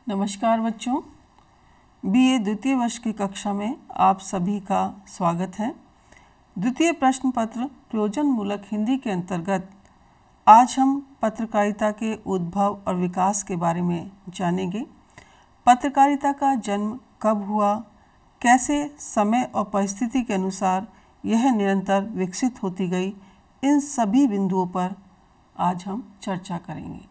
नमस्कार बच्चों, बीए द्वितीय वर्ष की कक्षा में आप सभी का स्वागत है। द्वितीय प्रश्न पत्र प्रयोजन मूलक हिंदी के अंतर्गत आज हम पत्रकारिता के उद्भव और विकास के बारे में जानेंगे। पत्रकारिता का जन्म कब हुआ, कैसे समय और परिस्थिति के अनुसार यह निरंतर विकसित होती गई, इन सभी बिंदुओं पर आज हम चर्चा करेंगे।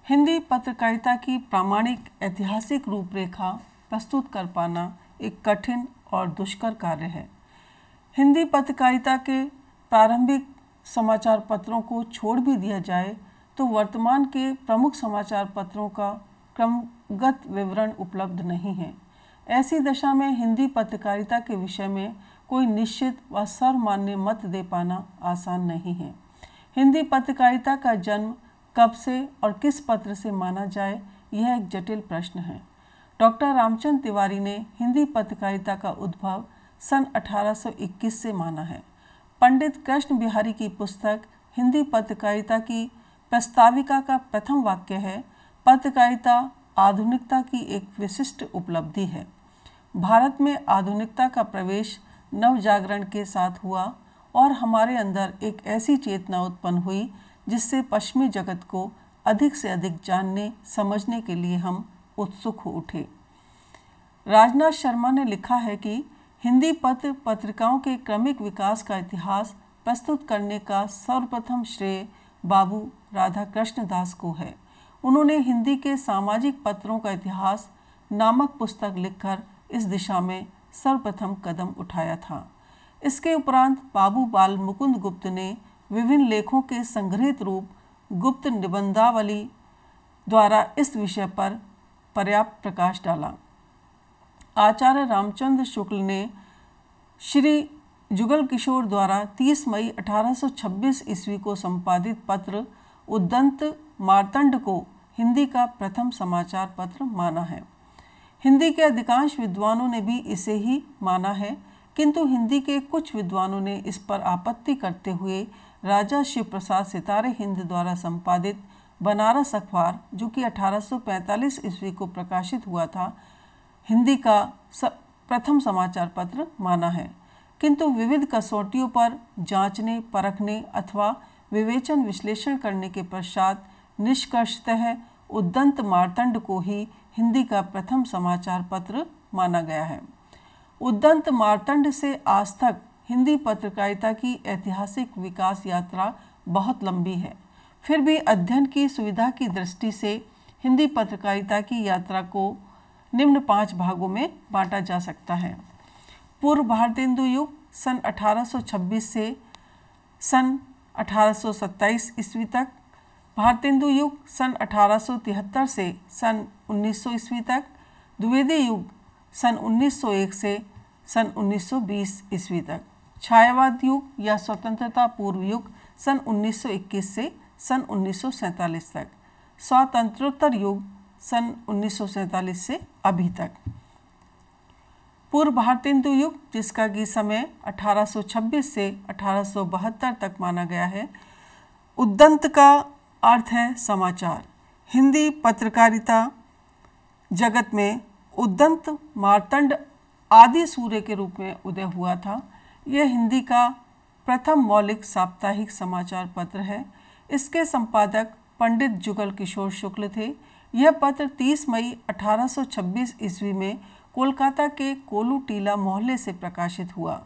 हिंदी पत्रकारिता की प्रामाणिक ऐतिहासिक रूपरेखा प्रस्तुत कर पाना एक कठिन और दुष्कर कार्य है। हिंदी पत्रकारिता के प्रारंभिक समाचार पत्रों को छोड़ भी दिया जाए तो वर्तमान के प्रमुख समाचार पत्रों का क्रमगत विवरण उपलब्ध नहीं है। ऐसी दशा में हिंदी पत्रकारिता के विषय में कोई निश्चित व सर्वमान्य मत दे पाना आसान नहीं है। हिंदी पत्रकारिता का जन्म कब से और किस पत्र से माना जाए, यह एक जटिल प्रश्न है। डॉक्टर रामचंद्र तिवारी ने हिंदी पत्रकारिता का उद्भव सन 1821 से माना है। पंडित कृष्ण बिहारी की पुस्तक हिंदी पत्रकारिता की प्रस्ताविका का प्रथम वाक्य है, पत्रकारिता आधुनिकता की एक विशिष्ट उपलब्धि है। भारत में आधुनिकता का प्रवेश नवजागरण के साथ हुआ और हमारे अंदर एक ऐसी चेतना उत्पन्न हुई जिससे पश्चिमी जगत को अधिक से अधिक जानने समझने के लिए हम उत्सुक हो उठे। राजनाथ शर्मा ने लिखा है कि हिंदी पत्रिकाओं के क्रमिक विकास का इतिहास प्रस्तुत करने का सर्वप्रथम श्रेय बाबू राधाकृष्ण दास को है। उन्होंने हिंदी के सामाजिक पत्रों का इतिहास नामक पुस्तक लिखकर इस दिशा में सर्वप्रथम कदम उठाया था। इसके उपरांत बाबू बाल मुकुंद गुप्त ने विभिन्न लेखों के संग्रहित रूप गुप्त निबंधावली द्वारा इस विषय पर पर्याप्त प्रकाश डाला। आचार्य रामचंद्र शुक्ल ने श्री जुगल किशोर द्वारा 30 मई 1826 ईस्वी को संपादित पत्र उद्दंत मार्तंड को हिंदी का प्रथम समाचार पत्र माना है। हिंदी के अधिकांश विद्वानों ने भी इसे ही माना है, किंतु हिंदी के कुछ विद्वानों ने इस पर आपत्ति करते हुए राजा शिव प्रसाद सितारे हिंद द्वारा संपादित बनारस अखबार, जो कि 1845 ईस्वी को प्रकाशित हुआ था, हिंदी का प्रथम समाचार पत्र माना है। किंतु विविध कसौटियों पर जांचने, परखने अथवा विवेचन विश्लेषण करने के पश्चात निष्कर्षतः उद्दंत मार्तंड को ही हिंदी का प्रथम समाचार पत्र माना गया है। उद्दंत मार्तंड से आज तक हिंदी पत्रकारिता की ऐतिहासिक विकास यात्रा बहुत लंबी है। फिर भी अध्ययन की सुविधा की दृष्टि से हिंदी पत्रकारिता की यात्रा को निम्न 5 भागों में बांटा जा सकता है। पूर्व भारतेंदु युग सन 1826 से सन 1827 ईस्वी तक, भारतेंदु युग सन 1873 से सन 1900 ईस्वी तक, द्विवेदी युग सन 1901 से सन 1920 ईस्वी तक, छायावाद युग या स्वतंत्रता पूर्व युग सन 1921 से सन 1947 तक, स्वातंत्रोत्तर युग सन 1947 से अभी तक। पूर्व भारतेंदु युग, जिसका कि समय 1826 से 1872 तक माना गया है। उद्दंत का अर्थ है समाचार। हिंदी पत्रकारिता जगत में उद्दंत मार्तंड आदि सूर्य के रूप में उदय हुआ था। यह हिंदी का प्रथम मौलिक साप्ताहिक समाचार पत्र है। इसके संपादक पंडित जुगल किशोर शुक्ल थे। यह पत्र 30 मई 1826 ईस्वी में कोलकाता के कोलू टीला मोहल्ले से प्रकाशित हुआ।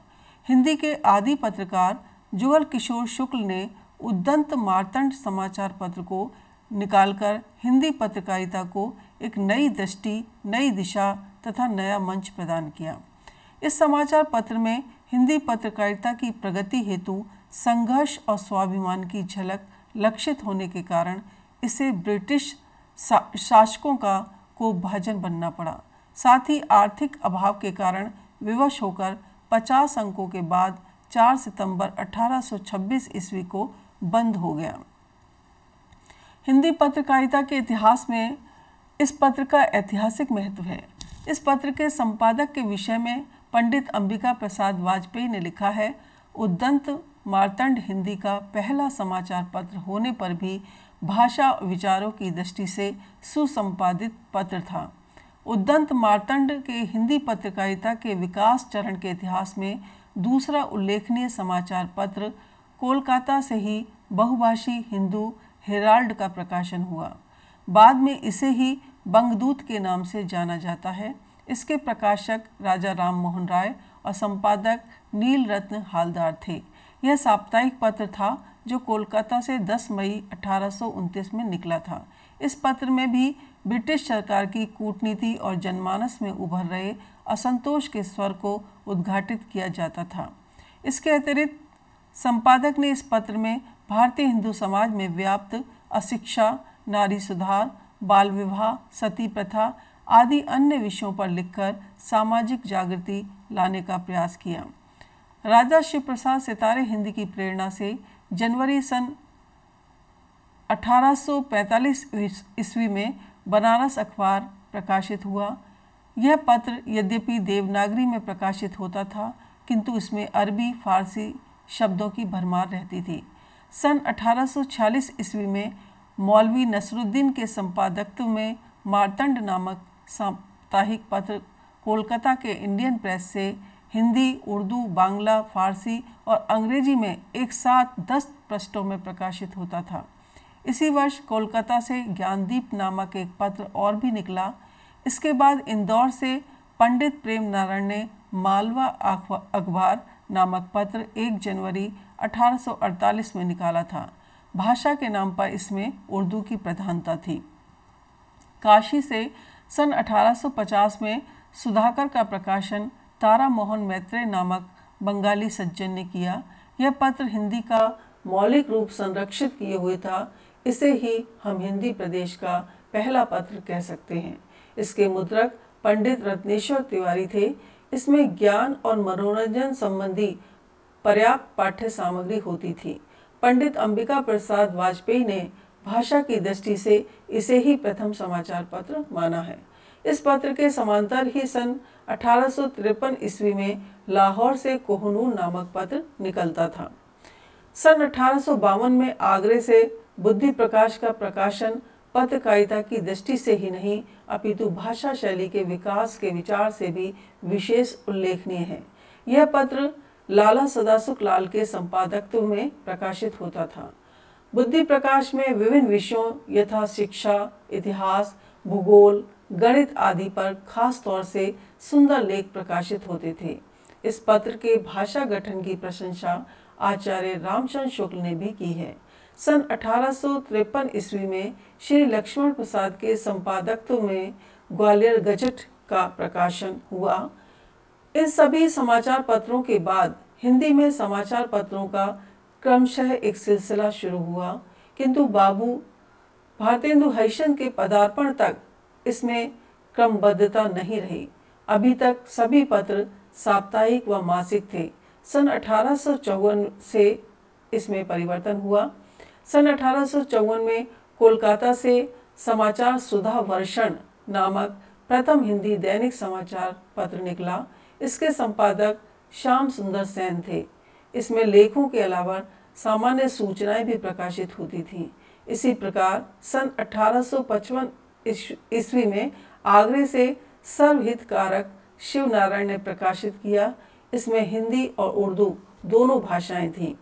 हिंदी के आदि पत्रकार जुगल किशोर शुक्ल ने उद्दंत मार्तंड समाचार पत्र को निकालकर हिंदी पत्रकारिता को एक नई दृष्टि, नई दिशा तथा नया मंच प्रदान किया। इस समाचार पत्र में हिंदी पत्रकारिता की प्रगति हेतु संघर्ष और स्वाभिमान की झलक लक्षित होने के कारण इसे ब्रिटिश शासकों को भाजन बनना पड़ा। साथ ही आर्थिक अभाव के कारण विवश होकर 50 अंकों के बाद 4 सितंबर 1826 ईस्वी को बंद हो गया। हिंदी पत्रकारिता के इतिहास में इस पत्र का ऐतिहासिक महत्व है। इस पत्र के संपादक के विषय में पंडित अंबिका प्रसाद वाजपेयी ने लिखा है, उद्दंत मार्तंड हिंदी का पहला समाचार पत्र होने पर भी भाषा और विचारों की दृष्टि से सुसंपादित पत्र था। उद्दंत मार्तंड के हिंदी पत्रकारिता के विकास चरण के इतिहास में दूसरा उल्लेखनीय समाचार पत्र कोलकाता से ही बहुभाषी हिंदू हेराल्ड का प्रकाशन हुआ। बाद में इसे ही बंगदूत के नाम से जाना जाता है। इसके प्रकाशक राजा राम मोहन राय और संपादक नील रत्न हालदार थे। यह साप्ताहिक पत्र था जो कोलकाता से 10 मई 1829 में निकला था। इस पत्र में भी ब्रिटिश सरकार की कूटनीति और जनमानस में उभर रहे असंतोष के स्वर को उद्घाटित किया जाता था। इसके अतिरिक्त संपादक ने इस पत्र में भारतीय हिंदू समाज में व्याप्त अशिक्षा, नारी सुधार, बाल विवाह, सती प्रथा आदि अन्य विषयों पर लिखकर सामाजिक जागृति लाने का प्रयास किया। राजा शिव प्रसाद सितारे हिंदी की प्रेरणा से जनवरी सन 1845 ईस्वी में बनारस अखबार प्रकाशित हुआ। यह पत्र यद्यपि देवनागरी में प्रकाशित होता था, किंतु इसमें अरबी फारसी शब्दों की भरमार रहती थी। सन 1846 ईस्वी में मौलवी नसरुद्दीन के संपादकत्व में मार्तंड नामक साप्ताहिक पत्र कोलकाता के इंडियन प्रेस से हिंदी, उर्दू, बांग्ला, फारसी और अंग्रेजी में एक साथ 10 पृष्ठों में प्रकाशित होता था। इसी वर्ष कोलकाता से ज्ञानदीप नामक एक पत्र और भी निकला। इसके बाद इंदौर से पंडित प्रेम नारायण ने मालवा अखबार नामक पत्र 1 जनवरी 1848 में निकाला था। भाषा के नाम पर इसमें उर्दू की प्रधानता थी। काशी से सन 1850 में सुधाकर का प्रकाशन तारा मोहन मैत्रेय नामक बंगाली सज्जन ने किया। यह पत्र हिंदी का मौलिक रूप संरक्षित किए हुए था। इसे ही हम हिंदी प्रदेश का पहला पत्र कह सकते हैं। इसके मुद्रक पंडित रत्नेश्वर तिवारी थे। इसमें ज्ञान और मनोरंजन संबंधी पर्याप्त पाठ्य सामग्री होती थी। पंडित अंबिका प्रसाद वाजपेयी ने भाषा की दृष्टि से इसे ही प्रथम समाचार पत्र माना है। इस पत्र के समांतर ही सन 1853 ईस्वी में लाहौर से कोहनूर नामक पत्र निकलता था। सन 1852 में आगरे से बुद्धि प्रकाश का प्रकाशन पत्रकारिता की दृष्टि से ही नहीं अपितु भाषा शैली के विकास के विचार से भी विशेष उल्लेखनीय है। यह पत्र लाला सदासुख लाल के संपादकत्व में प्रकाशित होता था। बुद्धि प्रकाश में विभिन्न विषयों यथा शिक्षा, इतिहास, भूगोल, गणित आदि पर खास तौर से सुंदर लेख प्रकाशित होते थे। इस पत्र के भाषा गठन की प्रशंसा आचार्य रामचंद्र शुक्ल ने भी की है। सन 1853 ईस्वी में श्री लक्ष्मण प्रसाद के संपादकत्व में ग्वालियर गजट का प्रकाशन हुआ। इन सभी समाचार पत्रों के बाद हिंदी में समाचार पत्रों का क्रमशः एक सिलसिला शुरू हुआ, किंतु बाबू भारतेंदु हरिश्चंद्र के पदार्पण तक इसमें क्रमबद्धता नहीं रही। अभी तक सभी पत्र साप्ताहिक व मासिक थे। सन 1854 से इसमें परिवर्तन हुआ। सन 1854 में कोलकाता से समाचार सुधा वर्षण नामक प्रथम हिंदी दैनिक समाचार पत्र निकला। इसके संपादक श्याम सुंदर सेन थे। इसमें लेखों के अलावा सामान्य सूचनाएं भी प्रकाशित होती थीं। इसी प्रकार सन 1855 ईस्वी में आगरे से सर्वहितकारक शिव नारायण ने प्रकाशित किया। इसमें हिंदी और उर्दू दोनों भाषाएं थीं।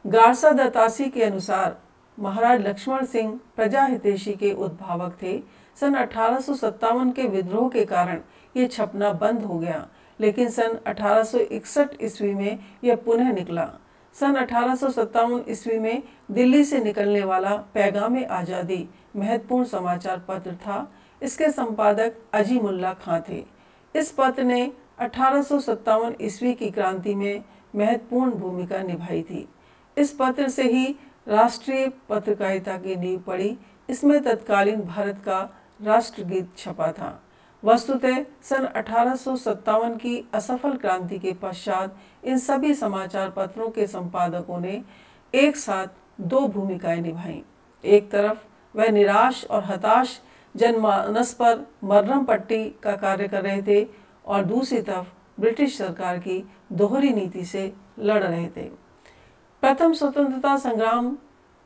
गारसा दत्तासी के अनुसार महाराज लक्ष्मण सिंह प्रजा हितैषी के उद्भावक थे। सन 1857 के विद्रोह के कारण ये छपना बंद हो गया, लेकिन सन 1861 ईस्वी में यह पुनः निकला। सन 1857 ईस्वी में दिल्ली से निकलने वाला पैगामे आज़ादी महत्वपूर्ण समाचार पत्र था। इसके संपादक अजीमुल्ला खां थे। इस पत्र ने 1857 ईस्वी की क्रांति में महत्वपूर्ण भूमिका निभाई थी। इस पत्र से ही राष्ट्रीय पत्रकारिता की नींव पड़ी। इसमें तत्कालीन भारत का राष्ट्रगीत छपा था। वस्तुतः सन 1857 की असफल क्रांति के पश्चात इन सभी समाचार पत्रों के संपादकों ने एक साथ दो भूमिकाएं निभाईं। एक तरफ वह निराश और हताश जनमानस पर मरहम पट्टी का कार्य कर रहे थे और दूसरी तरफ ब्रिटिश सरकार की दोहरी नीति से लड़ रहे थे। प्रथम स्वतंत्रता संग्राम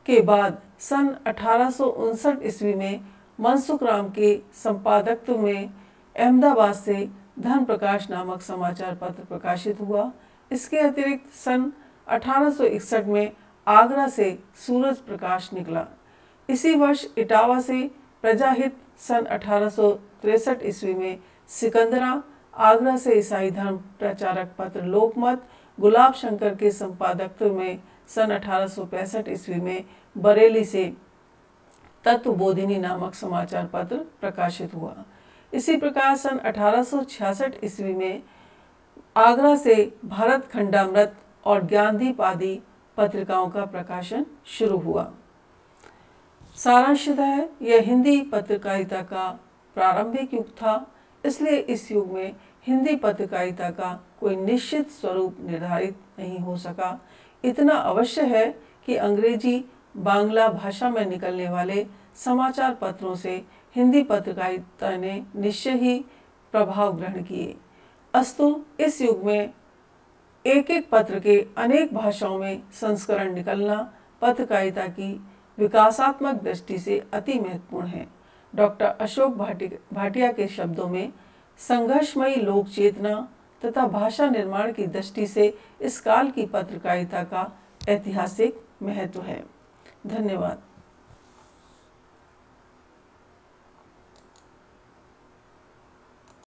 के बाद सन 1859 ईस्वी में मनसुख राम के संपादकत्व में अहमदाबाद से धन प्रकाश नामक समाचार पत्र प्रकाशित हुआ। इसके अतिरिक्त सन 1861 में आगरा से सूरज प्रकाश निकला। इसी वर्ष इटावा से प्रजाहित, सन 1863 ईस्वी में सिकंदरा, आगरा से ईसाई धर्म प्रचारक पत्र लोकमत गुलाब शंकर के संपादकत्व में सन 1865 ईस्वी में बरेली से तत्वबोधिनी नामक समाचार पत्र प्रकाशित हुआ। इसी प्रकार सन 1866 ईस्वी में आगरा से भारत खंडामृत और ज्ञानदीप आदि पत्रिकाओं का प्रकाशन शुरू हुआ। सारांशतः यह हिंदी पत्रकारिता का प्रारंभिक युग था, इसलिए इस युग में हिंदी पत्रकारिता का कोई निश्चित स्वरूप निर्धारित नहीं हो सका। इतना अवश्य है कि अंग्रेजी, बांग्ला भाषा में निकलने वाले समाचार पत्रों से हिंदी पत्रकारिता ने निश्चय ही प्रभाव ग्रहण किए। अस्तु इस युग में एक एक पत्र के अनेक भाषाओं में संस्करण निकलना पत्रकारिता की विकासात्मक दृष्टि से अति महत्वपूर्ण है। डॉक्टर अशोक भाटिया के शब्दों में संघर्षमयी लोक चेतना तथा भाषा निर्माण की दृष्टि से इस काल की पत्रकारिता का ऐतिहासिक महत्व है। धन्यवाद।